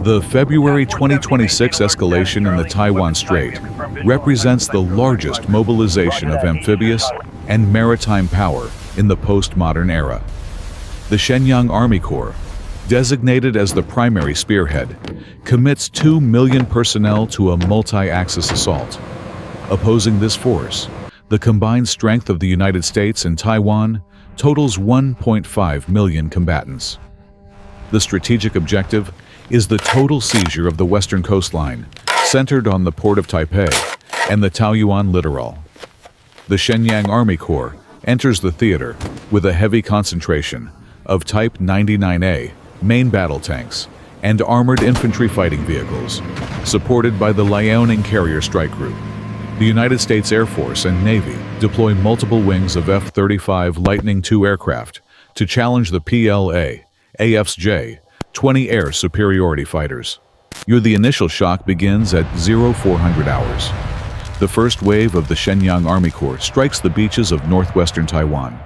The February 2026 escalation in the Taiwan Strait represents the largest mobilization of amphibious and maritime power in the postmodern era. The Shenyang Army Corps, designated as the primary spearhead, commits 2 million personnel to a multi-axis assault. Opposing this force, the combined strength of the United States and Taiwan totals 1.5 million combatants. The strategic objective is the total seizure of the western coastline, centered on the port of Taipei and the Taoyuan littoral. The Shenyang Army Corps enters the theater with a heavy concentration of Type 99A main battle tanks and armored infantry fighting vehicles, supported by the Liaoning carrier strike group. The United States Air Force and Navy deploy multiple wings of F-35 Lightning II aircraft to challenge the PLA-AF's J-20 air superiority fighters. The initial shock begins at 0400 hours. The first wave of the Shenyang Army Corps strikes the beaches of northwestern Taiwan.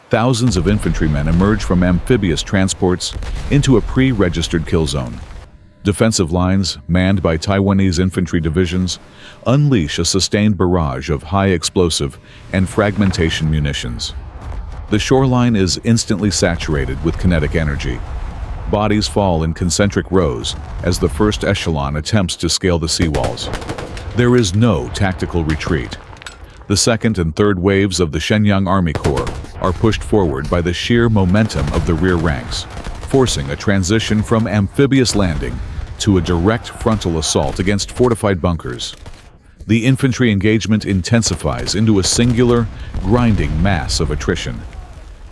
Thousands of infantrymen emerge from amphibious transports into a pre-registered kill zone. Defensive lines, manned by Taiwanese infantry divisions, unleash a sustained barrage of high-explosive and fragmentation munitions. The shoreline is instantly saturated with kinetic energy. Bodies fall in concentric rows as the first echelon attempts to scale the seawalls. There is no tactical retreat. The second and third waves of the Shenyang Army Corps are pushed forward by the sheer momentum of the rear ranks, forcing a transition from amphibious landing to a direct frontal assault against fortified bunkers. The infantry engagement intensifies into a singular, grinding mass of attrition.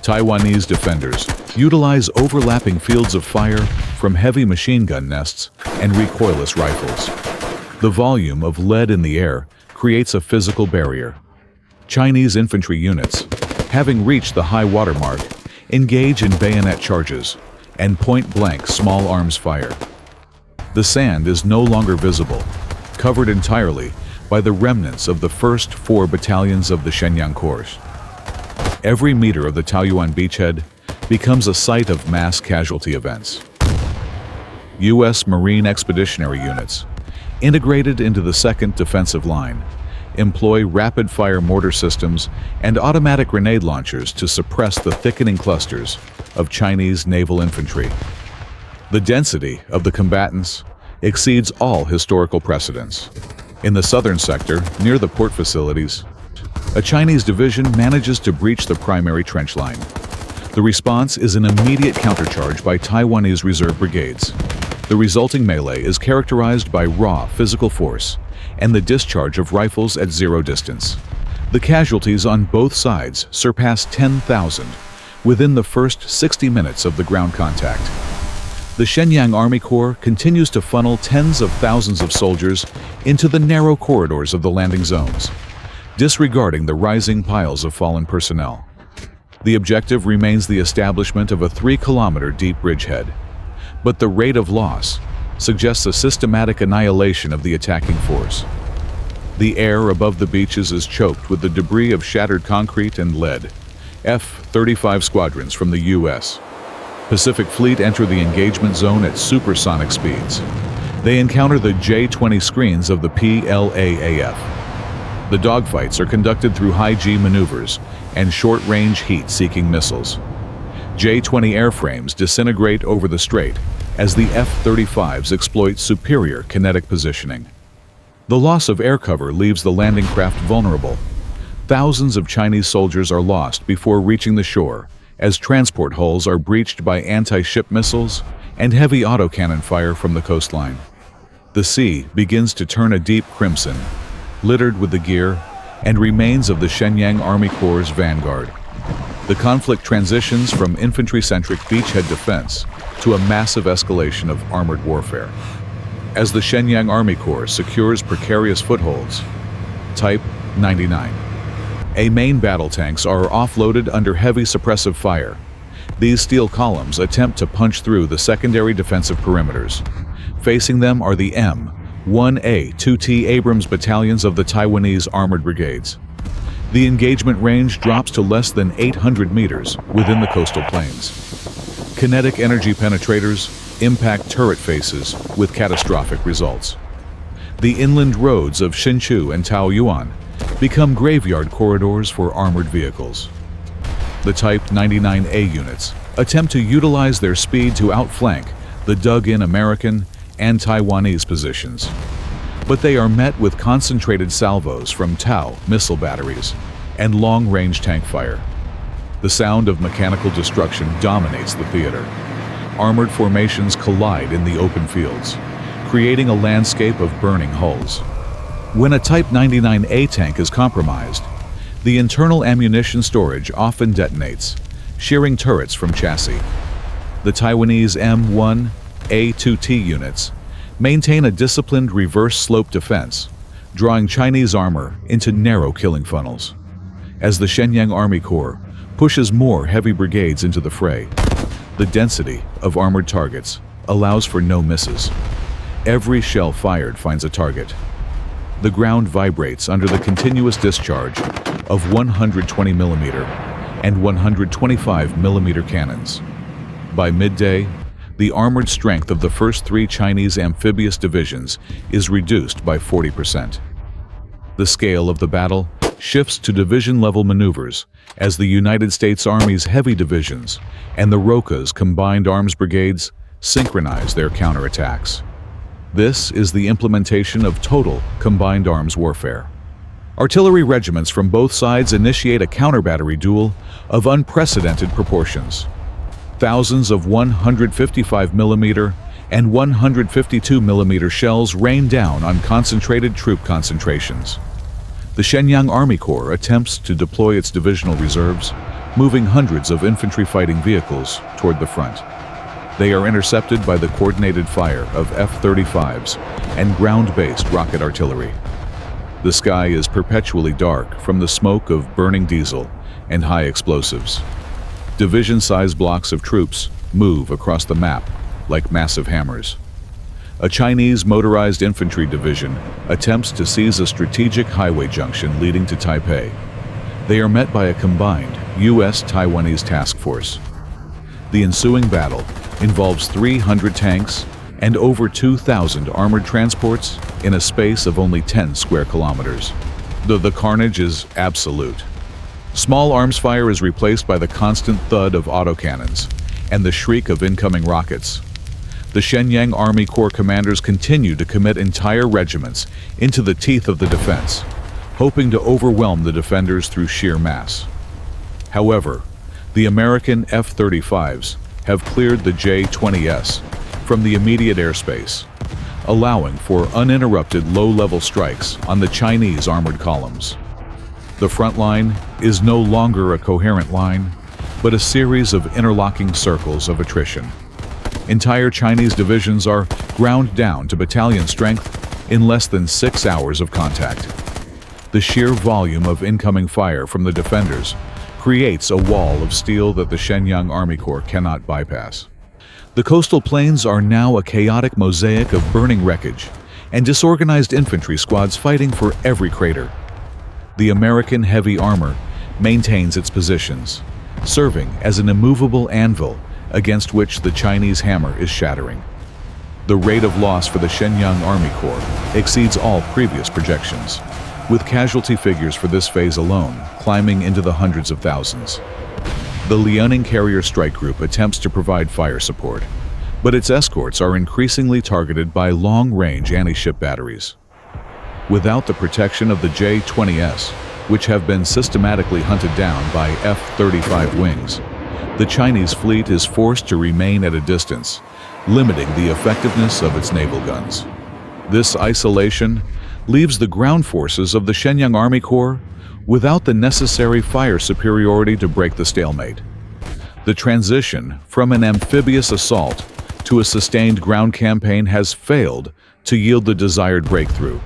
Taiwanese defenders utilize overlapping fields of fire from heavy machine gun nests and recoilless rifles. The volume of lead in the air creates a physical barrier. Chinese infantry units, having reached the high water mark, engage in bayonet charges and point-blank small arms fire. The sand is no longer visible, covered entirely by the remnants of the first 4 battalions of the Shenyang Corps. Every meter of the Taoyuan beachhead becomes a site of mass casualty events. U.S. Marine Expeditionary Units, integrated into the 2nd Defensive Line, employ rapid-fire mortar systems and automatic grenade launchers to suppress the thickening clusters of Chinese naval infantry. The density of the combatants exceeds all historical precedents. In the southern sector, near the port facilities, a Chinese division manages to breach the primary trench line. The response is an immediate countercharge by Taiwanese reserve brigades. The resulting melee is characterized by raw physical force and the discharge of rifles at zero distance. The casualties on both sides surpass 10,000 within the first 60 minutes of the ground contact. The Shenyang Army Corps continues to funnel tens of thousands of soldiers into the narrow corridors of the landing zones, disregarding the rising piles of fallen personnel. The objective remains the establishment of a 3-kilometer deep bridgehead, but the rate of loss suggests a systematic annihilation of the attacking force. The air above the beaches is choked with the debris of shattered concrete and lead. F-35 squadrons from the U.S. Pacific Fleet enter the engagement zone at supersonic speeds. They encounter the J-20 screens of the PLA-AF. The dogfights are conducted through high-G maneuvers and short-range heat-seeking missiles. J-20 airframes disintegrate over the strait as the F-35s exploit superior kinetic positioning. The loss of air cover leaves the landing craft vulnerable. Thousands of Chinese soldiers are lost before reaching the shore, as transport hulls are breached by anti-ship missiles and heavy autocannon fire from the coastline. The sea begins to turn a deep crimson, littered with the gear and remains of the Shenyang Army Corps' vanguard. The conflict transitions from infantry-centric beachhead defense to a massive escalation of armored warfare. As the Shenyang Army Corps secures precarious footholds, Type 99A main battle tanks are offloaded under heavy suppressive fire. These steel columns attempt to punch through the secondary defensive perimeters. Facing them are the M-1A2T Abrams battalions of the Taiwanese armored brigades. The engagement range drops to less than 800 meters within the coastal plains. Kinetic energy penetrators impact turret faces with catastrophic results. The inland roads of Hsinchu and Taoyuan become graveyard corridors for armored vehicles. The Type 99A units attempt to utilize their speed to outflank the dug-in American and Taiwanese positions, but they are met with concentrated salvos from Tau missile batteries and long-range tank fire. The sound of mechanical destruction dominates the theater. Armored formations collide in the open fields, creating a landscape of burning hulls. When a Type 99A tank is compromised, the internal ammunition storage often detonates, shearing turrets from chassis. The Taiwanese M1A2T units maintain a disciplined reverse slope defense, drawing Chinese armor into narrow killing funnels. As the Shenyang Army Corps pushes more heavy brigades into the fray, the density of armored targets allows for no misses. Every shell fired finds a target. The ground vibrates under the continuous discharge of 120mm and 125mm cannons. By midday, the armored strength of the first 3 Chinese amphibious divisions is reduced by 40%. The scale of the battle shifts to division-level maneuvers as the United States Army's heavy divisions and the ROCA's combined arms brigades synchronize their counterattacks. This is the implementation of total combined arms warfare. Artillery regiments from both sides initiate a counter-battery duel of unprecedented proportions. Thousands of 155mm and 152mm shells rain down on concentrated troop concentrations. The Shenyang Army Corps attempts to deploy its divisional reserves, moving hundreds of infantry fighting vehicles toward the front. They are intercepted by the coordinated fire of F-35s and ground-based rocket artillery. The sky is perpetually dark from the smoke of burning diesel and high explosives. Division-sized blocks of troops move across the map like massive hammers. A Chinese motorized infantry division attempts to seize a strategic highway junction leading to Taipei. They are met by a combined U.S.-Taiwanese task force. The ensuing battle involves 300 tanks and over 2,000 armored transports in a space of only 10 square kilometers. The carnage is absolute. Small arms fire is replaced by the constant thud of autocannons and the shriek of incoming rockets. The Shenyang Army Corps commanders continue to commit entire regiments into the teeth of the defense, hoping to overwhelm the defenders through sheer mass. However, the American F-35s have cleared the J-30s from the immediate airspace, allowing for uninterrupted low-level strikes on the Chinese armored columns. The front line is no longer a coherent line, but a series of interlocking circles of attrition. Entire Chinese divisions are ground down to battalion strength in less than 6 hours of contact. The sheer volume of incoming fire from the defenders creates a wall of steel that the Shenyang Army Corps cannot bypass. The coastal plains are now a chaotic mosaic of burning wreckage and disorganized infantry squads fighting for every crater. The American heavy armor maintains its positions, serving as an immovable anvil against which the Chinese hammer is shattering. The rate of loss for the Shenyang Army Corps exceeds all previous projections, with casualty figures for this phase alone climbing into the hundreds of thousands. The Liaoning Carrier Strike Group attempts to provide fire support, but its escorts are increasingly targeted by long-range anti-ship batteries. Without the protection of the J-20s, which have been systematically hunted down by F-35 wings, the Chinese fleet is forced to remain at a distance, limiting the effectiveness of its naval guns. This isolation leaves the ground forces of the Shenyang Army Corps without the necessary fire superiority to break the stalemate. The transition from an amphibious assault to a sustained ground campaign has failed to yield the desired breakthrough,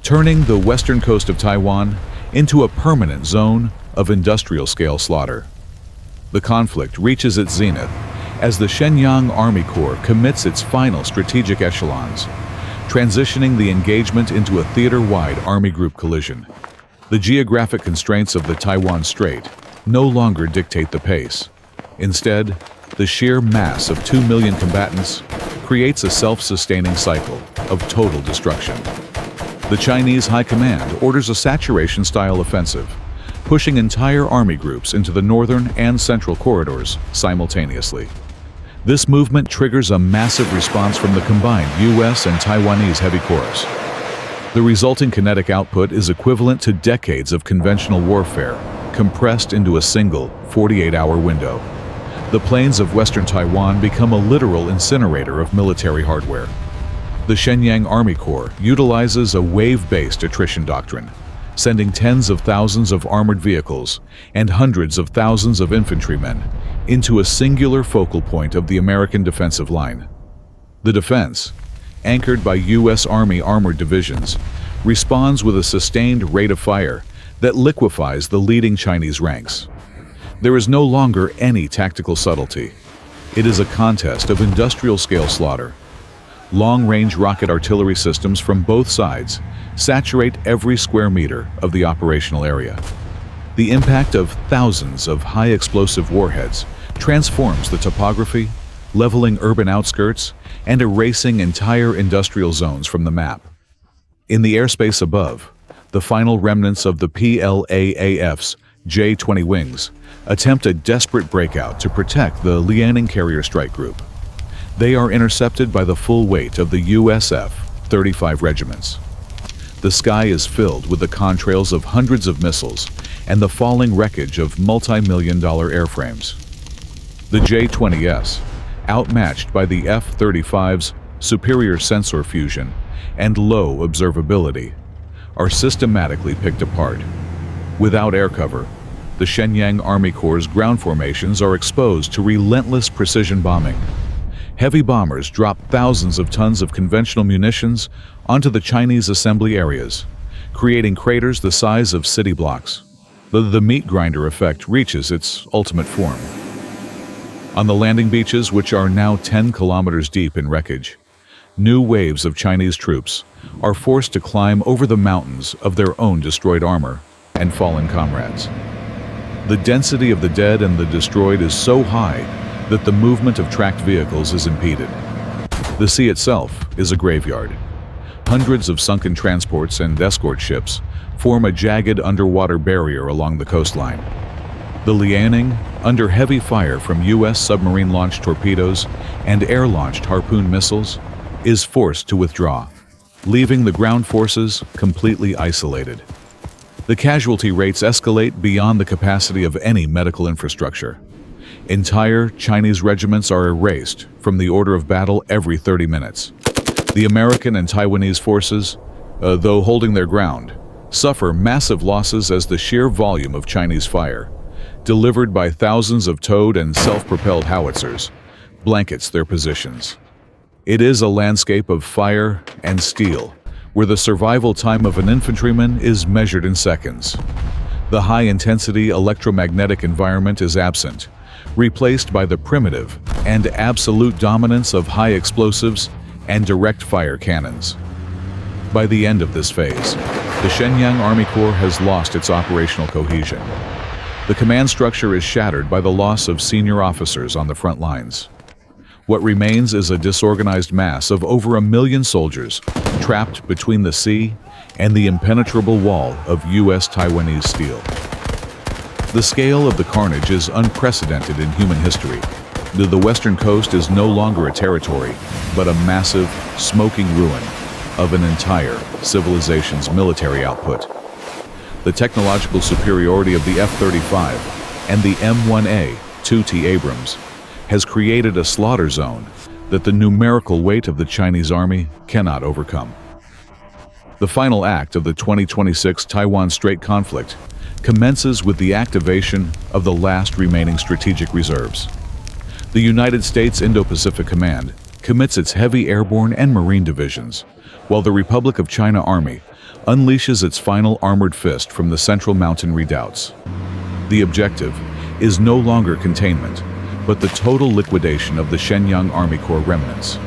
turning the western coast of Taiwan into a permanent zone of industrial-scale slaughter. The conflict reaches its zenith as the Shenyang Army Corps commits its final strategic echelons, transitioning the engagement into a theater-wide Army group collision. The geographic constraints of the Taiwan Strait no longer dictate the pace. Instead, The sheer mass of 2 million combatants creates a self-sustaining cycle of total destruction. The Chinese High Command orders a saturation-style offensive, pushing entire army groups into the northern and central corridors simultaneously. This movement triggers a massive response from the combined US and Taiwanese heavy corps. The resulting kinetic output is equivalent to decades of conventional warfare, compressed into a single 48-hour window. The plains of western Taiwan become a literal incinerator of military hardware. The Shenyang Army Corps utilizes a wave-based attrition doctrine, sending tens of thousands of armored vehicles and hundreds of thousands of infantrymen into a singular focal point of the American defensive line. The defense, anchored by U.S. Army armored divisions, responds with a sustained rate of fire that liquefies the leading Chinese ranks. There is no longer any tactical subtlety. It is a contest of industrial-scale slaughter. Long-range rocket artillery systems from both sides saturate every square meter of the operational area. The impact of thousands of high-explosive warheads transforms the topography, leveling urban outskirts and erasing entire industrial zones from the map. In the airspace above, the final remnants of the PLAAF's J-30 wings attempt a desperate breakout to protect the Liaoning carrier strike group. They are intercepted by the full weight of the US F-35 regiments. The sky is filled with the contrails of hundreds of missiles and the falling wreckage of multi-million-dollar airframes. The J-20S, outmatched by the F-35's superior sensor fusion and low observability, are systematically picked apart. Without air cover, the Shenyang Army Corps' ground formations are exposed to relentless precision bombing. Heavy bombers drop thousands of tons of conventional munitions onto the Chinese assembly areas, creating craters the size of city blocks. The meat grinder effect reaches its ultimate form. On the landing beaches, which are now 10 kilometers deep in wreckage, new waves of Chinese troops are forced to climb over the mountains of their own destroyed armor and fallen comrades. The density of the dead and the destroyed is so high that the movement of tracked vehicles is impeded. The sea itself is a graveyard. Hundreds of sunken transports and escort ships form a jagged underwater barrier along the coastline. The Liaoning, under heavy fire from U.S. submarine-launched torpedoes and air-launched Harpoon missiles, is forced to withdraw, leaving the ground forces completely isolated. The casualty rates escalate beyond the capacity of any medical infrastructure. Entire Chinese regiments are erased from the order of battle every 30 minutes. The American and Taiwanese forces, though holding their ground, suffer massive losses as the sheer volume of Chinese fire, delivered by thousands of towed and self-propelled howitzers, blankets their positions. It is a landscape of fire and steel, where the survival time of an infantryman is measured in seconds. The high-intensity electromagnetic environment is absent, replaced by the primitive and absolute dominance of high explosives and direct-fire cannons. By the end of this phase, the Shenyang Army Corps has lost its operational cohesion. The command structure is shattered by the loss of senior officers on the front lines. What remains is a disorganized mass of over 1 million soldiers trapped between the sea and the impenetrable wall of US-Taiwanese steel. The scale of the carnage is unprecedented in human history. The western coast is no longer a territory, but a massive, smoking ruin of an entire civilization's military output. The technological superiority of the F-35 and the M1A2T Abrams has created a slaughter zone that the numerical weight of the Chinese army cannot overcome. The final act of the 2026 Taiwan Strait conflict commences with the activation of the last remaining strategic reserves. The United States Indo-Pacific Command commits its heavy airborne and marine divisions, while the Republic of China Army unleashes its final armored fist from the central mountain redoubts. The objective is no longer containment, but the total liquidation of the Shenyang Army Corps remnants.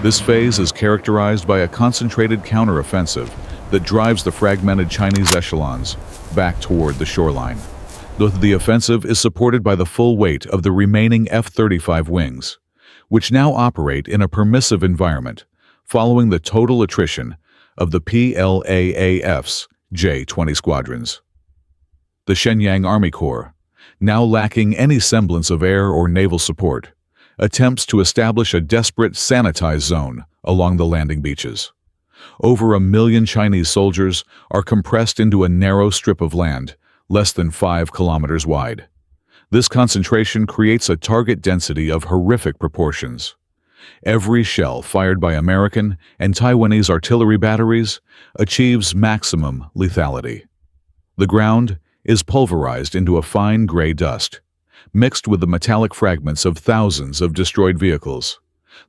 This phase is characterized by a concentrated counteroffensive that drives the fragmented Chinese echelons back toward the shoreline. though the offensive is supported by the full weight of the remaining F-35 wings, which now operate in a permissive environment following the total attrition of the PLAAF's J-20 squadrons. The Shenyang Army Corps, now lacking any semblance of air or naval support, attempts to establish a desperate sanitized zone along the landing beaches. Over 1 million Chinese soldiers are compressed into a narrow strip of land, less than 5 kilometers wide. This concentration creates a target density of horrific proportions. Every shell fired by American and Taiwanese artillery batteries achieves maximum lethality. The ground is pulverized into a fine gray dust, mixed with the metallic fragments of thousands of destroyed vehicles.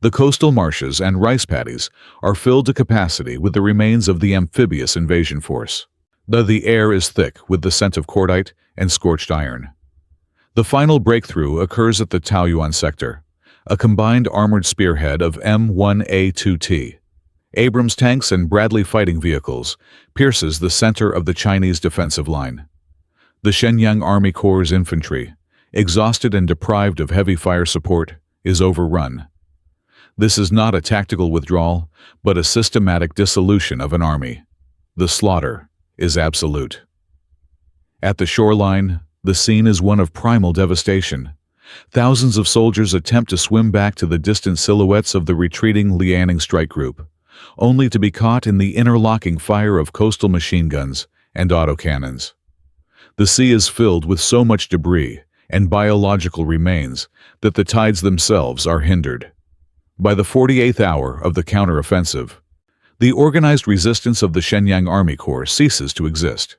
The coastal marshes and rice paddies are filled to capacity with the remains of the amphibious invasion force. The air is thick with the scent of cordite and scorched iron. The final breakthrough occurs at the Taoyuan sector, a combined armored spearhead of M1A2T. Abrams tanks and Bradley fighting vehicles pierces the center of the Chinese defensive line. The Shenyang Army Corps' infantry, exhausted and deprived of heavy fire support, is overrun. This is not a tactical withdrawal, but a systematic dissolution of an army. The slaughter is absolute. At the shoreline, the scene is one of primal devastation. Thousands of soldiers attempt to swim back to the distant silhouettes of the retreating Liaoning strike group, only to be caught in the interlocking fire of coastal machine guns and autocannons. The sea is filled with so much debris and biological remains that the tides themselves are hindered. By the 48th hour of the counteroffensive, the organized resistance of the Shenyang Army Corps ceases to exist.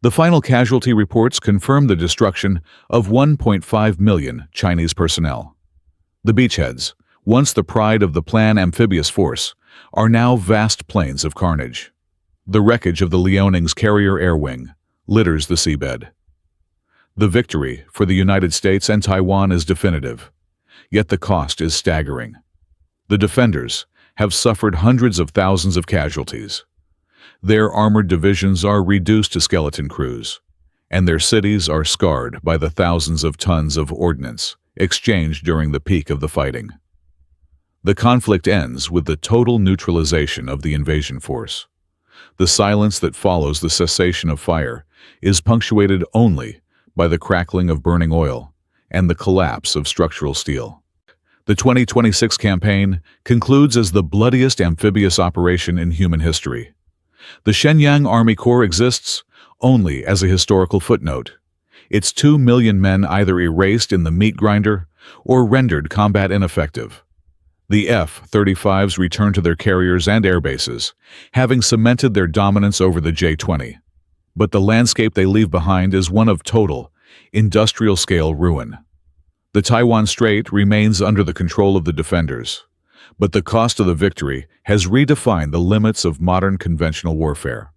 The final casualty reports confirm the destruction of 1.5 million Chinese personnel. The beachheads, once the pride of the Plan amphibious force, are now vast plains of carnage. The wreckage of the Liaoning's carrier air wing litters the seabed. The victory for the United States and Taiwan is definitive, yet the cost is staggering. The defenders have suffered hundreds of thousands of casualties. Their armored divisions are reduced to skeleton crews, and their cities are scarred by the thousands of tons of ordnance exchanged during the peak of the fighting. The conflict ends with the total neutralization of the invasion force. The silence that follows the cessation of fire is punctuated only by the crackling of burning oil and the collapse of structural steel. The 2026 campaign concludes as the bloodiest amphibious operation in human history. The Shenyang Army Corps exists only as a historical footnote. Its 2 million men either erased in the meat grinder or rendered combat ineffective. The F-35s return to their carriers and air bases, having cemented their dominance over the J-20. But the landscape they leave behind is one of total, industrial-scale ruin. The Taiwan Strait remains under the control of the defenders, but the cost of the victory has redefined the limits of modern conventional warfare.